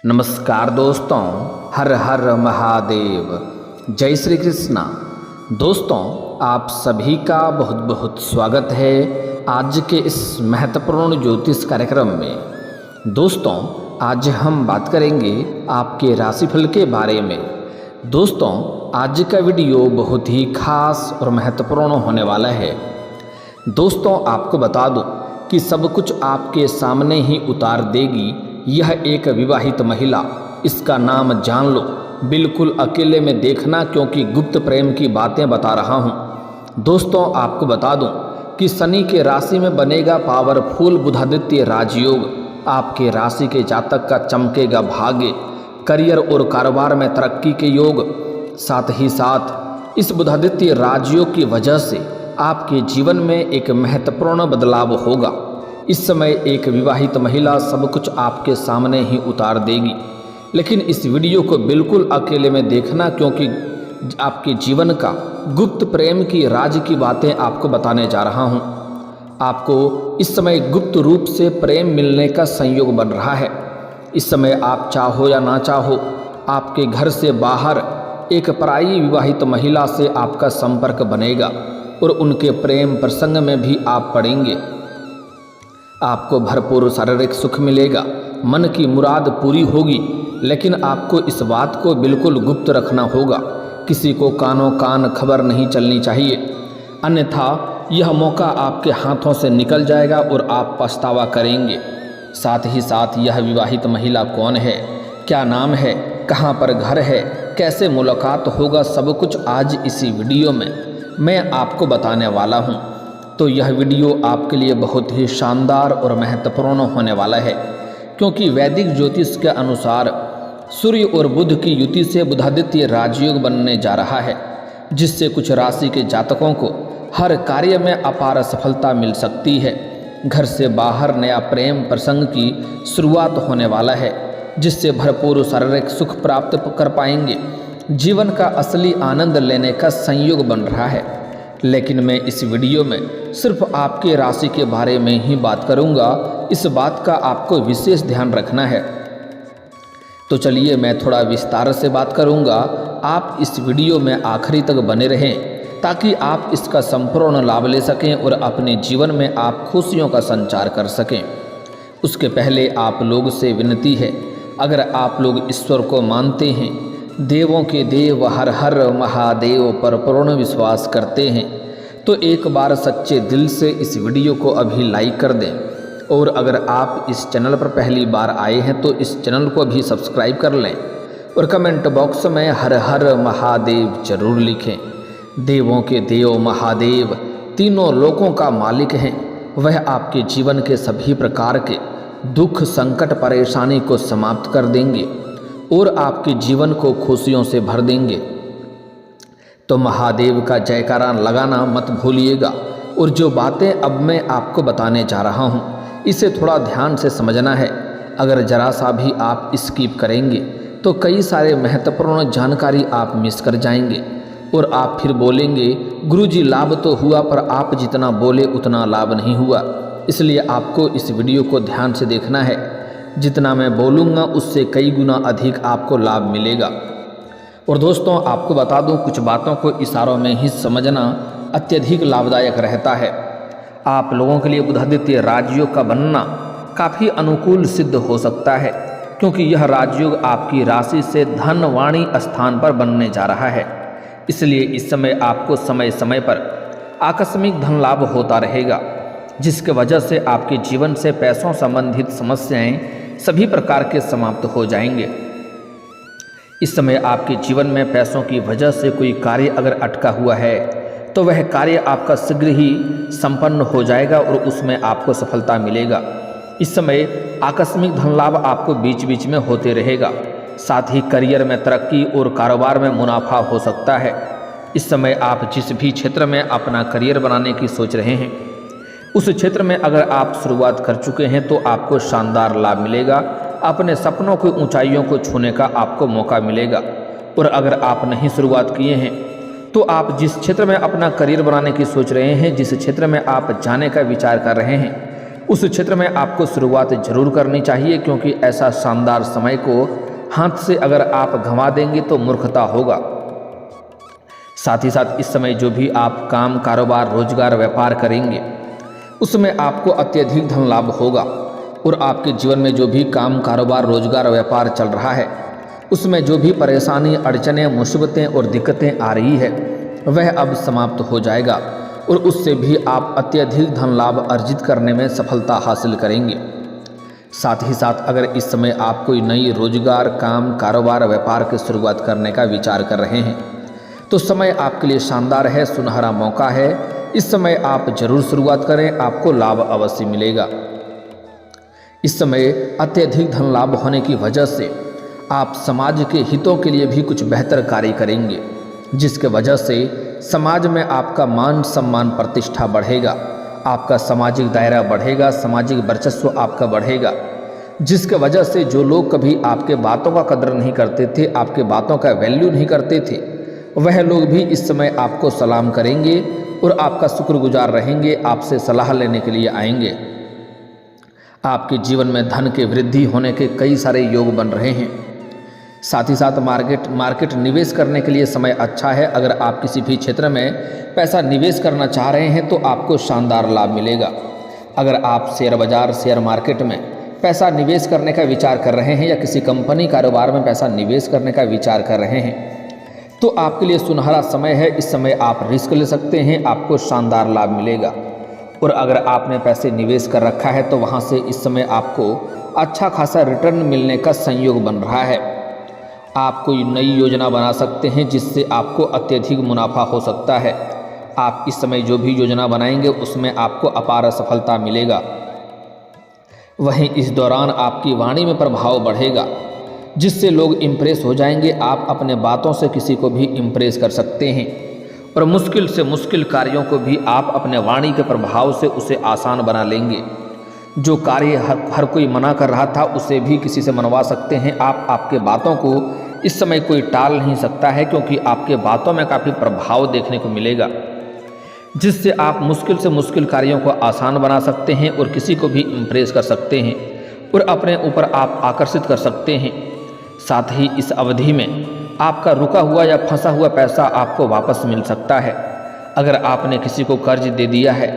नमस्कार दोस्तों, हर हर महादेव, जय श्री कृष्णा। दोस्तों, आप सभी का बहुत बहुत स्वागत है आज के इस महत्वपूर्ण ज्योतिष कार्यक्रम में। दोस्तों, आज हम बात करेंगे आपके राशिफल के बारे में। दोस्तों, आज का वीडियो बहुत ही खास और महत्वपूर्ण होने वाला है। दोस्तों, आपको बता दूं कि सब कुछ आपके सामने ही उतार देगी यह एक विवाहित महिला। इसका नाम जान लो, बिल्कुल अकेले में देखना, क्योंकि गुप्त प्रेम की बातें बता रहा हूँ। दोस्तों, आपको बता दूं कि शनि के राशि में बनेगा पावरफुल बुधादित्य राजयोग। आपके राशि के जातक का चमकेगा भाग्य, करियर और कारोबार में तरक्की के योग। साथ ही साथ इस बुधादित्य राजयोग की वजह से आपके जीवन में एक महत्वपूर्ण बदलाव होगा। इस समय एक विवाहित महिला सब कुछ आपके सामने ही उतार देगी, लेकिन इस वीडियो को बिल्कुल अकेले में देखना, क्योंकि आपके जीवन का गुप्त प्रेम की राज की बातें आपको बताने जा रहा हूं। आपको इस समय गुप्त रूप से प्रेम मिलने का संयोग बन रहा है। इस समय आप चाहो या ना चाहो, आपके घर से बाहर एक पराई विवाहित महिला से आपका संपर्क बनेगा और उनके प्रेम प्रसंग में भी आप पड़ेंगे। आपको भरपूर शारीरिक सुख मिलेगा, मन की मुराद पूरी होगी, लेकिन आपको इस बात को बिल्कुल गुप्त रखना होगा। किसी को कानों कान खबर नहीं चलनी चाहिए, अन्यथा यह मौका आपके हाथों से निकल जाएगा और आप पछतावा करेंगे। साथ ही साथ यह विवाहित महिला कौन है, क्या नाम है, कहाँ पर घर है, कैसे मुलाकात होगा, सब कुछ आज इसी वीडियो में मैं आपको बताने वाला हूँ। तो यह वीडियो आपके लिए बहुत ही शानदार और महत्वपूर्ण होने वाला है, क्योंकि वैदिक ज्योतिष के अनुसार सूर्य और बुध की युति से बुधादित्य राजयोग बनने जा रहा है, जिससे कुछ राशि के जातकों को हर कार्य में अपार सफलता मिल सकती है। घर से बाहर नया प्रेम प्रसंग की शुरुआत होने वाला है, जिससे भरपूर शारीरिक सुख प्राप्त कर पाएंगे। जीवन का असली आनंद लेने का संयोग बन रहा है। लेकिन मैं इस वीडियो में सिर्फ आपके राशि के बारे में ही बात करूंगा। इस बात का आपको विशेष ध्यान रखना है। तो चलिए मैं थोड़ा विस्तार से बात करूंगा। आप इस वीडियो में आखिरी तक बने रहें, ताकि आप इसका संपूर्ण लाभ ले सकें और अपने जीवन में आप खुशियों का संचार कर सकें। उसके पहले आप लोग से विनती है, अगर आप लोग ईश्वर को मानते हैं, देवों के देव हर हर महादेव पर पूर्ण विश्वास करते हैं, तो एक बार सच्चे दिल से इस वीडियो को अभी लाइक कर दें। और अगर आप इस चैनल पर पहली बार आए हैं तो इस चैनल को भी सब्सक्राइब कर लें और कमेंट बॉक्स में हर हर महादेव जरूर लिखें। देवों के देव महादेव तीनों लोकों का मालिक हैं। वह आपके जीवन के सभी प्रकार के दुख, संकट, परेशानी को समाप्त कर देंगे और आपके जीवन को खुशियों से भर देंगे। तो महादेव का जयकारा लगाना मत भूलिएगा। और जो बातें अब मैं आपको बताने जा रहा हूँ, इसे थोड़ा ध्यान से समझना है। अगर जरा सा भी आप स्किप करेंगे तो कई सारे महत्वपूर्ण जानकारी आप मिस कर जाएंगे और आप फिर बोलेंगे, गुरुजी लाभ तो हुआ पर आप जितना बोले उतना लाभ नहीं हुआ। इसलिए आपको इस वीडियो को ध्यान से देखना है। जितना मैं बोलूँगा उससे कई गुना अधिक आपको लाभ मिलेगा। और दोस्तों, आपको बता दूं, कुछ बातों को इशारों में ही समझना अत्यधिक लाभदायक रहता है। आप लोगों के लिए बुधादित्य राजयोग का बनना काफ़ी अनुकूल सिद्ध हो सकता है, क्योंकि यह राजयोग आपकी राशि से धन वाणी स्थान पर बनने जा रहा है। इसलिए इस समय आपको समय समय पर आकस्मिक धन लाभ होता रहेगा, जिसके वजह से आपके जीवन से पैसों संबंधित समस्याएं सभी प्रकार के समाप्त हो जाएंगे। इस समय आपके जीवन में पैसों की वजह से कोई कार्य अगर अटका हुआ है तो वह कार्य आपका शीघ्र ही संपन्न हो जाएगा और उसमें आपको सफलता मिलेगा। इस समय आकस्मिक धन लाभ आपको बीच बीच में होते रहेगा। साथ ही करियर में तरक्की और कारोबार में मुनाफा हो सकता है। इस समय आप जिस भी क्षेत्र में अपना करियर बनाने की सोच रहे हैं, उस क्षेत्र में अगर आप शुरुआत कर चुके हैं तो आपको शानदार लाभ मिलेगा। अपने सपनों की ऊंचाइयों को छूने का आपको मौका मिलेगा। और अगर आप नहीं शुरुआत किए हैं तो आप जिस क्षेत्र में अपना करियर बनाने की सोच रहे हैं, जिस क्षेत्र में आप जाने का विचार कर रहे हैं, उस क्षेत्र में आपको शुरुआत जरूर करनी चाहिए, क्योंकि ऐसा शानदार समय को हाथ से अगर आप गंवा देंगे तो मूर्खता होगा। साथ ही साथ इस समय जो भी आप काम, कारोबार, रोजगार, व्यापार करेंगे उसमें आपको अत्यधिक धन लाभ होगा। और आपके जीवन में जो भी काम, कारोबार, रोजगार, व्यापार चल रहा है उसमें जो भी परेशानी, अड़चनें, मुसीबतें और दिक्कतें आ रही है वह अब समाप्त हो जाएगा और उससे भी आप अत्यधिक धन लाभ अर्जित करने में सफलता हासिल करेंगे। साथ ही साथ अगर इस समय आप कोई नई रोजगार, काम, कारोबार, व्यापार की शुरुआत करने का विचार कर रहे हैं तो समय आपके लिए शानदार है, सुनहरा मौका है। इस समय आप जरूर शुरुआत करें, आपको लाभ अवश्य मिलेगा। इस समय अत्यधिक धन लाभ होने की वजह से आप समाज के हितों के लिए भी कुछ बेहतर कार्य करेंगे, जिसके वजह से समाज में आपका मान, सम्मान, प्रतिष्ठा बढ़ेगा, आपका सामाजिक दायरा बढ़ेगा, सामाजिक वर्चस्व आपका बढ़ेगा, जिसके वजह से जो लोग कभी आपके बातों का कदर नहीं करते थे, आपके बातों का वैल्यू नहीं करते थे, वह लोग भी इस समय आपको सलाम करेंगे और आपका शुक्रगुजार रहेंगे, आपसे सलाह लेने के लिए आएंगे। आपके जीवन में धन के वृद्धि होने के कई सारे योग बन रहे हैं। साथ ही साथ मार्केट निवेश करने के लिए समय अच्छा है। अगर आप किसी भी क्षेत्र में पैसा निवेश करना चाह रहे हैं तो आपको शानदार लाभ मिलेगा। अगर आप शेयर बाजार, शेयर मार्केट में पैसा निवेश करने का विचार कर रहे हैं या किसी कंपनी, कारोबार में पैसा निवेश करने का विचार कर रहे हैं तो आपके लिए सुनहरा समय है। इस समय आप रिस्क ले सकते हैं, आपको शानदार लाभ मिलेगा। और अगर आपने पैसे निवेश कर रखा है तो वहाँ से इस समय आपको अच्छा खासा रिटर्न मिलने का संयोग बन रहा है। आप कोई नई योजना बना सकते हैं जिससे आपको अत्यधिक मुनाफा हो सकता है। आप इस समय जो भी योजना बनाएंगे उसमें आपको अपार सफलता मिलेगा। वहीं इस दौरान आपकी वाणी में प्रभाव बढ़ेगा जिससे लोग इम्प्रेस हो जाएंगे। आप अपने बातों से किसी को भी इम्प्रेस कर सकते हैं और मुश्किल से मुश्किल कार्यों को भी आप अपने वाणी के प्रभाव से उसे आसान बना लेंगे। जो कार्य हर कोई मना कर रहा था उसे भी किसी से मनवा सकते हैं आप। आपके बातों को इस समय कोई टाल नहीं सकता है, क्योंकि आपके बातों में काफ़ी प्रभाव देखने को मिलेगा जिससे आप मुश्किल से मुश्किल कार्यों को आसान बना सकते हैं और किसी को भी इम्प्रेस कर सकते हैं और अपने ऊपर आप आकर्षित कर सकते हैं। साथ ही इस अवधि में आपका रुका हुआ या फंसा हुआ पैसा आपको वापस मिल सकता है। अगर आपने किसी को कर्ज दे दिया है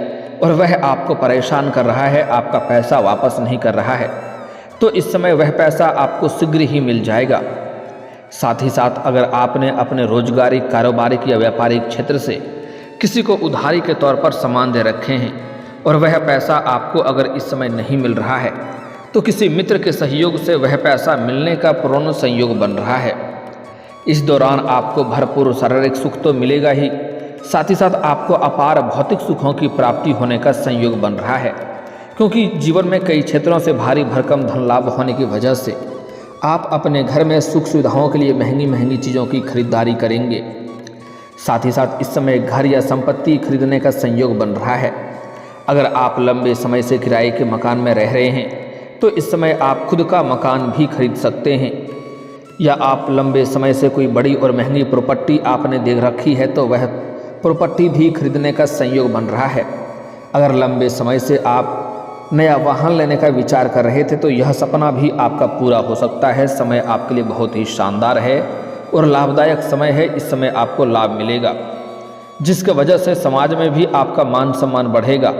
और वह आपको परेशान कर रहा है, आपका पैसा वापस नहीं कर रहा है, तो इस समय वह पैसा आपको शीघ्र ही मिल जाएगा। साथ ही साथ अगर आपने अपने रोजगारी, कारोबारिक या व्यापारिक क्षेत्र से किसी को उधारी के तौर पर सामान दे रखे हैं और वह पैसा आपको अगर इस समय नहीं मिल रहा है तो किसी मित्र के सहयोग से वह पैसा मिलने का पूर्ण संयोग बन रहा है। इस दौरान आपको भरपूर शारीरिक सुख तो मिलेगा ही, साथ ही साथ आपको अपार भौतिक सुखों की प्राप्ति होने का संयोग बन रहा है, क्योंकि जीवन में कई क्षेत्रों से भारी भरकम धन लाभ होने की वजह से आप अपने घर में सुख सुविधाओं के लिए महंगी महंगी चीज़ों की खरीदारी करेंगे। साथ ही साथ इस समय घर या संपत्ति खरीदने का संयोग बन रहा है। अगर आप लंबे समय से किराए के मकान में रह रहे हैं तो इस समय आप खुद का मकान भी खरीद सकते हैं, या आप लंबे समय से कोई बड़ी और महंगी प्रॉपर्टी आपने देख रखी है तो वह प्रॉपर्टी भी खरीदने का संयोग बन रहा है। अगर लंबे समय से आप नया वाहन लेने का विचार कर रहे थे तो यह सपना भी आपका पूरा हो सकता है। समय आपके लिए बहुत ही शानदार है और लाभदायक समय है। इस समय आपको लाभ मिलेगा जिसके वजह से समाज में भी आपका मान सम्मान बढ़ेगा।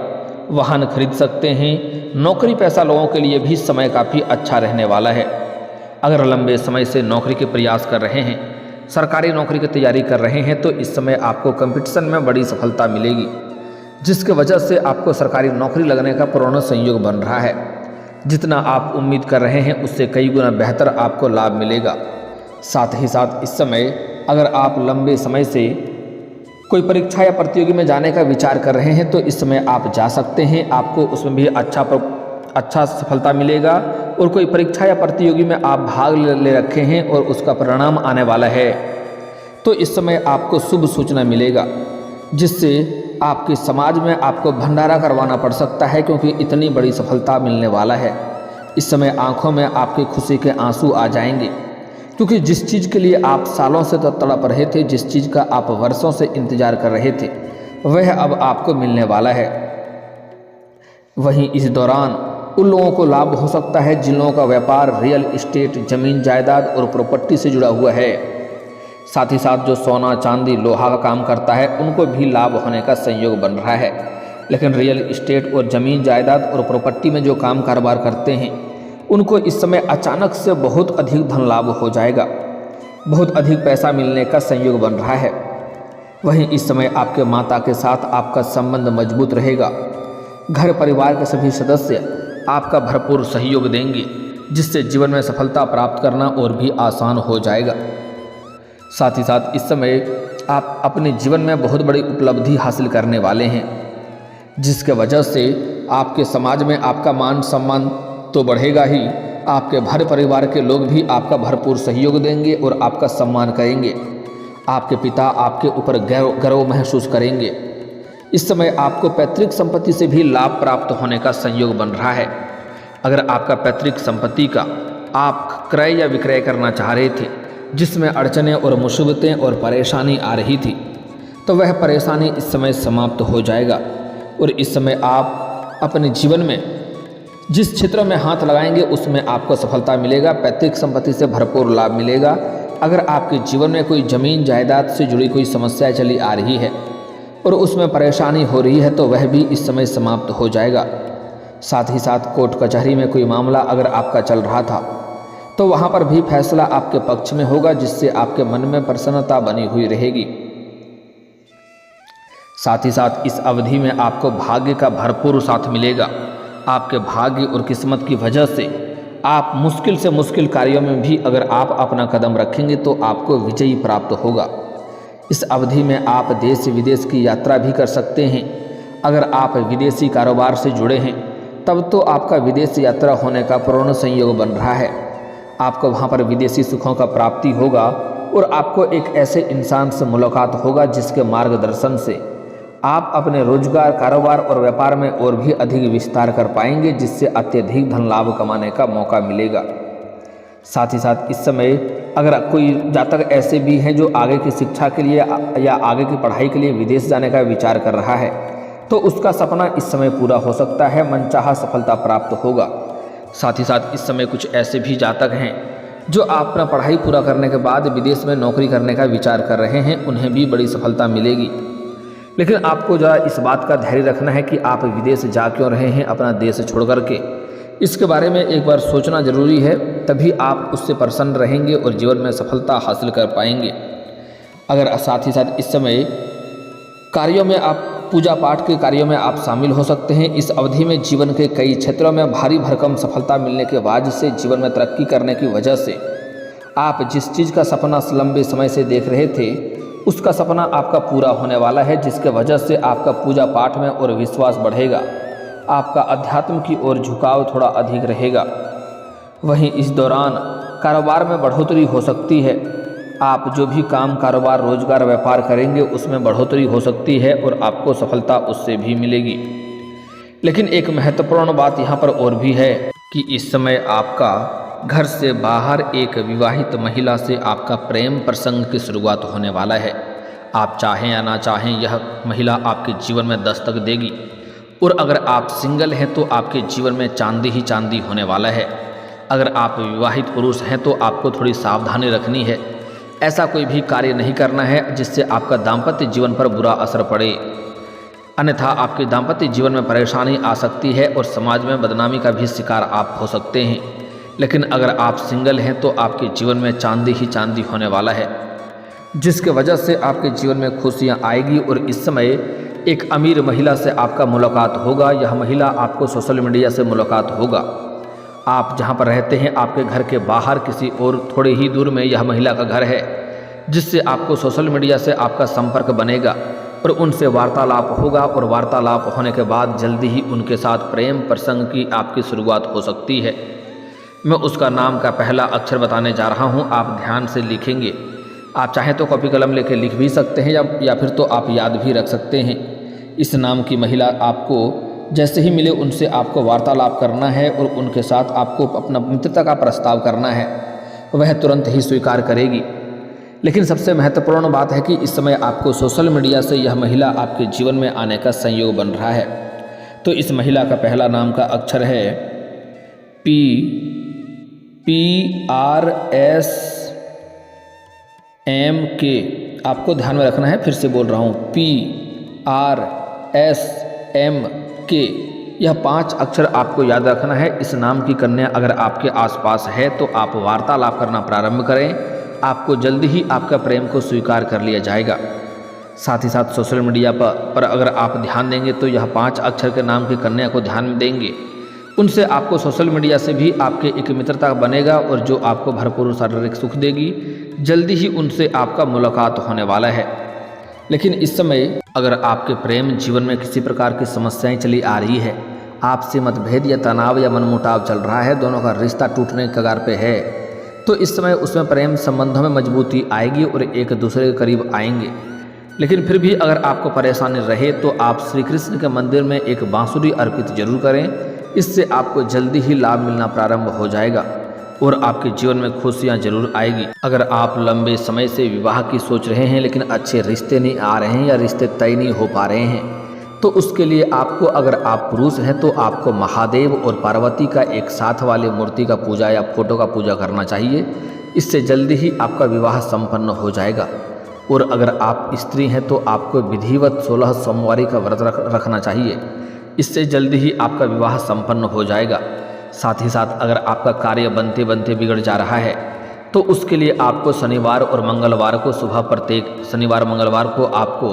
वाहन खरीद सकते हैं। नौकरी पेशा लोगों के लिए भी समय काफ़ी अच्छा रहने वाला है। अगर लंबे समय से नौकरी के प्रयास कर रहे हैं, सरकारी नौकरी की तैयारी कर रहे हैं तो इस समय आपको कंपटीशन में बड़ी सफलता मिलेगी, जिसके वजह से आपको सरकारी नौकरी लगने का पूर्ण संयोग बन रहा है। जितना आप उम्मीद कर रहे हैं उससे कई गुना बेहतर आपको लाभ मिलेगा। साथ ही साथ इस समय अगर आप लंबे समय से कोई परीक्षा या प्रतियोगी में जाने का विचार कर रहे हैं तो इस समय आप जा सकते हैं। आपको उसमें भी अच्छा सफलता मिलेगा। और कोई परीक्षा या प्रतियोगी में आप भाग ले रखे हैं और उसका परिणाम आने वाला है तो इस समय आपको शुभ सूचना मिलेगा, जिससे आपके समाज में आपको भंडारा करवाना पड़ सकता है, क्योंकि इतनी बड़ी सफलता मिलने वाला है। इस समय आंखों में आपकी खुशी के आंसू आ जाएंगे, क्योंकि जिस चीज़ के लिए आप सालों से तो तड़प रहे थे, जिस चीज़ का आप वर्षों से इंतजार कर रहे थे, वह अब आपको मिलने वाला है। वहीं इस दौरान उन लोगों को लाभ हो सकता है जिन लोगों का व्यापार रियल इस्टेट, जमीन जायदाद और प्रॉपर्टी से जुड़ा हुआ है। साथ ही साथ जो सोना, चांदी, लोहा का काम करता है उनको भी लाभ होने का संयोग बन रहा है। लेकिन रियल इस्टेट और ज़मीन जायदाद और प्रॉपर्टी में जो काम कारोबार करते हैं उनको इस समय अचानक से बहुत अधिक धन लाभ हो जाएगा, बहुत अधिक पैसा मिलने का संयोग बन रहा है। वहीं इस समय आपके माता के साथ आपका संबंध मजबूत रहेगा। घर परिवार के सभी सदस्य आपका भरपूर सहयोग देंगे, जिससे जीवन में सफलता प्राप्त करना और भी आसान हो जाएगा। साथ ही साथ इस समय आप अपने जीवन में बहुत बड़ी उपलब्धि हासिल करने वाले हैं, जिसके वजह से आपके समाज में आपका मान सम्मान तो बढ़ेगा ही, आपके घर परिवार के लोग भी आपका भरपूर सहयोग देंगे और आपका सम्मान करेंगे। आपके पिता आपके ऊपर गर्व महसूस करेंगे। इस समय आपको पैतृक संपत्ति से भी लाभ प्राप्त होने का संयोग बन रहा है। अगर आपका पैतृक संपत्ति का आप क्रय या विक्रय करना चाह रहे थे, जिसमें अड़चनें और मुसीबतें और परेशानी आ रही थी, तो वह परेशानी इस समय समाप्त हो जाएगा। और इस समय आप अपने जीवन में जिस क्षेत्र में हाथ लगाएंगे उसमें आपको सफलता मिलेगा, पैतृक संपत्ति से भरपूर लाभ मिलेगा। अगर आपके जीवन में कोई ज़मीन जायदाद से जुड़ी कोई समस्या चली आ रही है और उसमें परेशानी हो रही है, तो वह भी इस समय समाप्त हो जाएगा। साथ ही साथ कोर्ट कचहरी में कोई मामला अगर आपका चल रहा था तो वहाँ पर भी फैसला आपके पक्ष में होगा, जिससे आपके मन में प्रसन्नता बनी हुई रहेगी। साथ ही साथ इस अवधि में आपको भाग्य का भरपूर साथ मिलेगा। आपके भाग्य और किस्मत की वजह से आप मुश्किल से मुश्किल कार्यों में भी अगर आप अपना कदम रखेंगे तो आपको विजयी प्राप्त होगा। इस अवधि में आप देश विदेश की यात्रा भी कर सकते हैं। अगर आप विदेशी कारोबार से जुड़े हैं तब तो आपका विदेश यात्रा होने का पूर्ण संयोग बन रहा है। आपको वहाँ पर विदेशी सुखों का प्राप्ति होगा और आपको एक ऐसे इंसान से मुलाकात होगा जिसके मार्गदर्शन से आप अपने रोजगार, कारोबार और व्यापार में और भी अधिक विस्तार कर पाएंगे, जिससे अत्यधिक धन लाभ कमाने का मौका मिलेगा। साथ ही साथ इस समय अगर कोई जातक ऐसे भी हैं जो आगे की शिक्षा के लिए या आगे की पढ़ाई के लिए विदेश जाने का विचार कर रहा है, तो उसका सपना इस समय पूरा हो सकता है, मनचाहा सफलता प्राप्त होगा। साथ ही साथ इस समय कुछ ऐसे भी जातक हैं जो अपना पढ़ाई पूरा करने के बाद विदेश में नौकरी करने का विचार कर रहे हैं, उन्हें भी बड़ी सफलता मिलेगी। लेकिन आपको जरा इस बात का धैर्य रखना है कि आप विदेश जा क्यों रहे हैं अपना देश छोड़ करके, इसके बारे में एक बार सोचना जरूरी है, तभी आप उससे प्रसन्न रहेंगे और जीवन में सफलता हासिल कर पाएंगे। अगर साथ ही साथ इस समय कार्यों में आप पूजा पाठ के कार्यों में आप शामिल हो सकते हैं। इस अवधि में जीवन के कई क्षेत्रों में भारी भरकम सफलता मिलने के बाद से जीवन में तरक्की करने की वजह से आप जिस चीज़ का सपना लंबे समय से देख रहे थे उसका सपना आपका पूरा होने वाला है, जिसके वजह से आपका पूजा पाठ में और विश्वास बढ़ेगा। आपका अध्यात्म की ओर झुकाव थोड़ा अधिक रहेगा। वहीं इस दौरान कारोबार में बढ़ोतरी हो सकती है। आप जो भी काम, कारोबार, रोजगार, व्यापार करेंगे उसमें बढ़ोतरी हो सकती है और आपको सफलता उससे भी मिलेगी। लेकिन एक महत्वपूर्ण बात यहाँ पर और भी है कि इस समय आपका घर से बाहर एक विवाहित महिला से आपका प्रेम प्रसंग की शुरुआत होने वाला है। आप चाहें या ना चाहें यह महिला आपके जीवन में दस्तक देगी। और अगर आप सिंगल हैं तो आपके जीवन में चांदी ही चांदी होने वाला है। अगर आप विवाहित पुरुष हैं तो आपको थोड़ी सावधानी रखनी है। ऐसा कोई भी कार्य नहीं करना है जिससे आपका दाम्पत्य जीवन पर बुरा असर पड़े, अन्यथा आपके दाम्पत्य जीवन में परेशानी आ सकती है और समाज में बदनामी का भी शिकार आप हो सकते हैं। लेकिन अगर आप सिंगल हैं तो आपके जीवन में चांदी ही चांदी होने वाला है, जिसके वजह से आपके जीवन में खुशियां आएगी। और इस समय एक अमीर महिला से आपका मुलाकात होगा। यह महिला आपको सोशल मीडिया से मुलाकात होगा। आप जहां पर रहते हैं आपके घर के बाहर किसी और थोड़े ही दूर में यह महिला का घर है, जिससे आपको सोशल मीडिया से आपका संपर्क बनेगा और उनसे वार्तालाप होगा। और वार्तालाप होने के बाद जल्दी ही उनके साथ प्रेम प्रसंग की आपकी शुरुआत हो सकती है। मैं उसका नाम का पहला अक्षर बताने जा रहा हूं, आप ध्यान से लिखेंगे। आप चाहें तो कॉपी कलम लेके लिख भी सकते हैं या फिर तो आप याद भी रख सकते हैं। इस नाम की महिला आपको जैसे ही मिले उनसे आपको वार्तालाप करना है और उनके साथ आपको अपना मित्रता का प्रस्ताव करना है, वह तुरंत ही स्वीकार करेगी। लेकिन सबसे महत्वपूर्ण बात है कि इस समय आपको सोशल मीडिया से यह महिला आपके जीवन में आने का संयोग बन रहा है। तो इस महिला का पहला नाम का अक्षर है पी, PRSMK। आपको ध्यान में रखना है, फिर से बोल रहा हूँ, PRSMK। यह 5 अक्षर आपको याद रखना है। इस नाम की कन्या अगर आपके आसपास है तो आप वार्तालाप करना प्रारंभ करें, आपको जल्दी ही आपका प्रेम को स्वीकार कर लिया जाएगा। साथ ही साथ सोशल मीडिया पर अगर आप ध्यान देंगे तो यह 5 अक्षर के नाम की कन्या को ध्यान में देंगे, उनसे आपको सोशल मीडिया से भी आपके एक मित्रता बनेगा और जो आपको भरपूर शारीरिक सुख देगी। जल्दी ही उनसे आपका मुलाकात होने वाला है। लेकिन इस समय अगर आपके प्रेम जीवन में किसी प्रकार की समस्याएं चली आ रही है, आपसे मतभेद या तनाव या मनमुटाव चल रहा है, दोनों का रिश्ता टूटने के कगार पे है, तो इस समय उसमें प्रेम संबंधों में मजबूती आएगी और एक दूसरे के करीब आएंगे। लेकिन फिर भी अगर आपको परेशानी रहे तो आप श्री कृष्ण के मंदिर में एक बांसुरी अर्पित जरूर करें, इससे आपको जल्दी ही लाभ मिलना प्रारंभ हो जाएगा और आपके जीवन में खुशियां जरूर आएगी। अगर आप लंबे समय से विवाह की सोच रहे हैं लेकिन अच्छे रिश्ते नहीं आ रहे हैं या रिश्ते तय नहीं हो पा रहे हैं, तो उसके लिए आपको, अगर आप पुरुष हैं तो आपको महादेव और पार्वती का एक साथ वाली मूर्ति का पूजा या फोटो का पूजा करना चाहिए। इससे जल्दी ही आपका विवाह संपन्न हो जाएगा। और अगर आप स्त्री हैं तो आपको विधिवत 16 सोमवारी का व्रत रखना चाहिए, इससे जल्दी ही आपका विवाह संपन्न हो जाएगा। साथ ही साथ अगर आपका कार्य बनते बनते बिगड़ जा रहा है तो उसके लिए आपको शनिवार और मंगलवार को सुबह, प्रत्येक शनिवार मंगलवार को आपको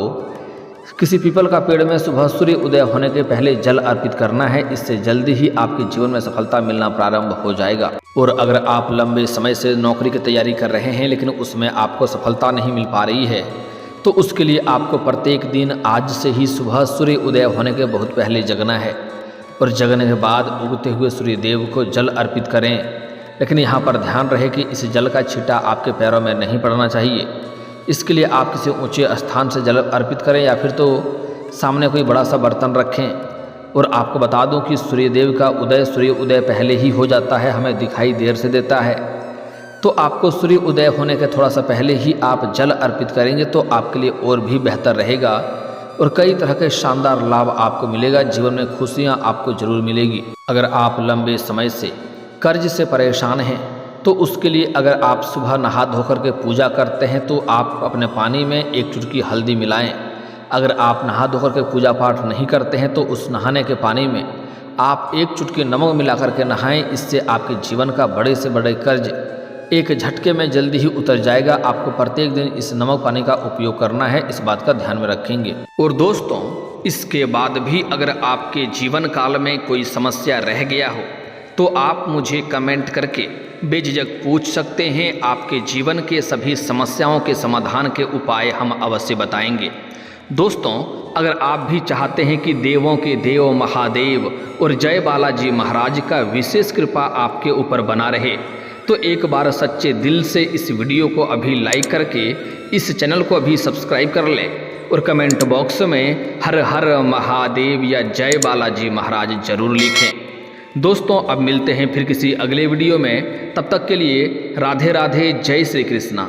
किसी पीपल का पेड़ में सुबह सूर्य उदय होने के पहले जल अर्पित करना है। इससे जल्दी ही आपके जीवन में सफलता मिलना प्रारंभ हो जाएगा। और अगर आप लंबे समय से नौकरी की तैयारी कर रहे हैं लेकिन उसमें आपको सफलता नहीं मिल पा रही है, तो उसके लिए आपको प्रत्येक दिन आज से ही सुबह सूर्य उदय होने के बहुत पहले जगना है और जगने के बाद उगते हुए सूर्य देव को जल अर्पित करें। लेकिन यहाँ पर ध्यान रहे कि इस जल का छींटा आपके पैरों में नहीं पड़ना चाहिए। इसके लिए आप किसी ऊंचे स्थान से जल अर्पित करें या फिर तो सामने कोई बड़ा सा बर्तन रखें। और आपको बता दूं कि सूर्यदेव का उदय सूर्य उदय पहले ही हो जाता है, हमें दिखाई देर से देता है। तो आपको सूर्य उदय होने के थोड़ा सा पहले ही आप जल अर्पित करेंगे तो आपके लिए और भी बेहतर रहेगा और कई तरह के शानदार लाभ आपको मिलेगा। जीवन में खुशियाँ आपको जरूर मिलेगी। अगर आप लंबे समय से कर्ज से परेशान हैं तो उसके लिए अगर आप सुबह नहा धोकर के पूजा करते हैं तो आप अपने पानी में 1 चुटकी हल्दी मिलाएं। अगर आप नहा धोकर के पूजा पाठ नहीं करते हैं तो उस नहाने के पानी में आप 1 चुटकी नमक मिला करके नहाएं। इससे आपके जीवन का बड़े से बड़े कर्ज एक झटके में जल्दी ही उतर जाएगा। आपको प्रत्येक दिन इस नमक पानी का उपयोग करना है, इस बात का ध्यान में रखेंगे। और दोस्तों, इसके बाद भी अगर आपके जीवन काल में कोई समस्या रह गया हो तो आप मुझे कमेंट करके बेझिझक पूछ सकते हैं। आपके जीवन के सभी समस्याओं के समाधान के उपाय हम अवश्य बताएंगे। दोस्तों, अगर आप भी चाहते हैं कि देवों के देव महादेव और जय बालाजी महाराज का विशेष कृपा आपके ऊपर बना रहे तो एक बार सच्चे दिल से इस वीडियो को अभी लाइक करके इस चैनल को अभी सब्सक्राइब कर लें और कमेंट बॉक्स में हर हर महादेव या जय बालाजी महाराज जरूर लिखें। दोस्तों, अब मिलते हैं फिर किसी अगले वीडियो में। तब तक के लिए राधे राधे, जय श्री कृष्णा।